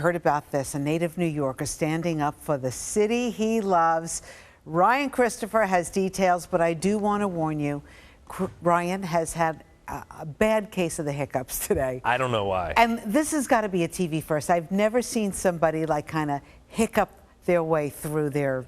Heard about this, a native New Yorker standing up for the city he loves. Ryan Christopher has details, but I do want to warn you, Ryan has had a bad case of the hiccups today. I don't know why. And this has got to be a TV first. I've never seen somebody like kind of hiccup their way through their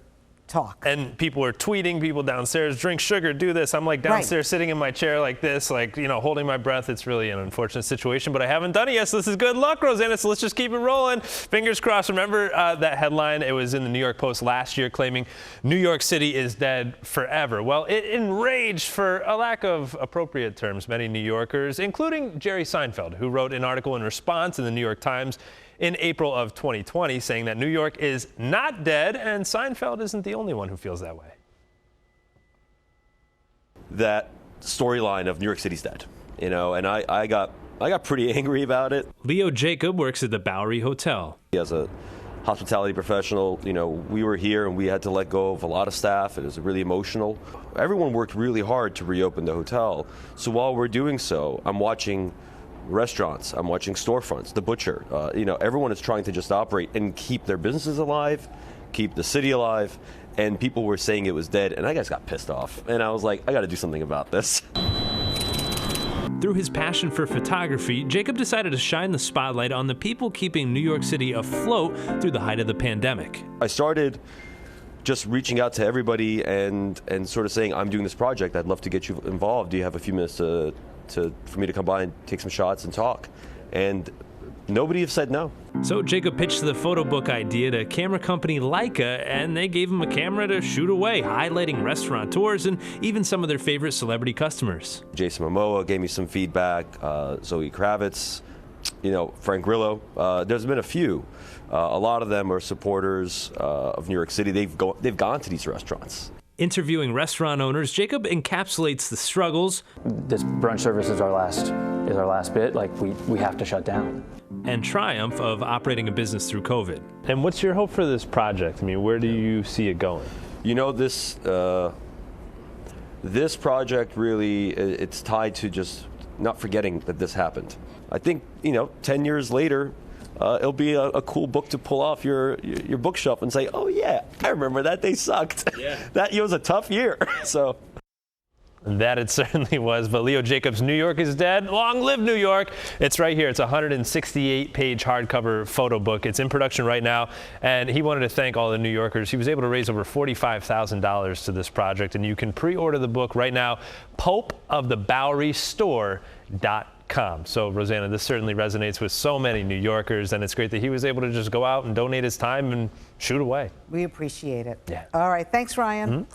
talk. And people were tweeting, people downstairs, drink sugar, do this. I'm like downstairs sitting in my chair like this, like, you know, holding my breath. It's really an unfortunate situation, but I haven't done it yet, so this is good luck, Rosanna, so let's just keep it rolling. Fingers crossed. Remember that headline? It was in the New York Post last year claiming New York City is dead forever. Well, it enraged, for a lack of appropriate terms, many New Yorkers, including Jerry Seinfeld, who wrote an article in response in the New York Times in April of 2020, saying that New York is not dead, and Seinfeld isn't the only one who feels that way. That storyline of New York City's dead, you know, and I got pretty angry about it. Leo Jacob works at the Bowery Hotel. As a hospitality professional, you know, we were here and we had to let go of a lot of staff. It was really emotional. Everyone worked really hard to reopen the hotel. So while we're doing so, I'm watching restaurants, I'm watching storefronts, the butcher, you know, everyone is trying to just operate and keep their businesses alive, keep the city alive, and people were saying it was dead, and I just got pissed off, and I was like, I got to do something about this. Through his passion for photography, Jacob decided to shine the spotlight on the people keeping New York City afloat through the height of the pandemic. I started just reaching out to everybody and sort of saying, I'm doing this project, I'd love to get you involved. Do you have a few minutes for me to come by and take some shots and talk? And nobody has said no. So Jacob pitched the photo book idea to camera company Leica, and they gave him a camera to shoot away, highlighting restaurateurs and even some of their favorite celebrity customers. Jason Momoa gave me some feedback, Zoe Kravitz, you know, Frank Grillo. There's been a few. A lot of them are supporters of New York City. They've gone to these restaurants. Interviewing restaurant owners, Jacob encapsulates the struggles. This brunch service is our last bit. Like we have to shut down. And triumph of operating a business through COVID. And what's your hope for this project? I mean, where do you see it going? You know, this project really, it's tied to just not forgetting that this happened. I think, you know, 10 years later, it'll be a cool book to pull off your bookshelf and say, oh yeah, I remember that day sucked. Yeah. That year was a tough year. So. That it certainly was. But Leo Jacob's New York is Dead. Long live New York. It's right here. It's a 168-page hardcover photo book. It's in production right now. And he wanted to thank all the New Yorkers. He was able to raise over $45,000 to this project. And you can pre-order the book right now, popeofthebowerystore.com. So, Rosanna, this certainly resonates with so many New Yorkers, and it's great that he was able to just go out and donate his time and shoot away. We appreciate it. Yeah. All right. Thanks, Ryan.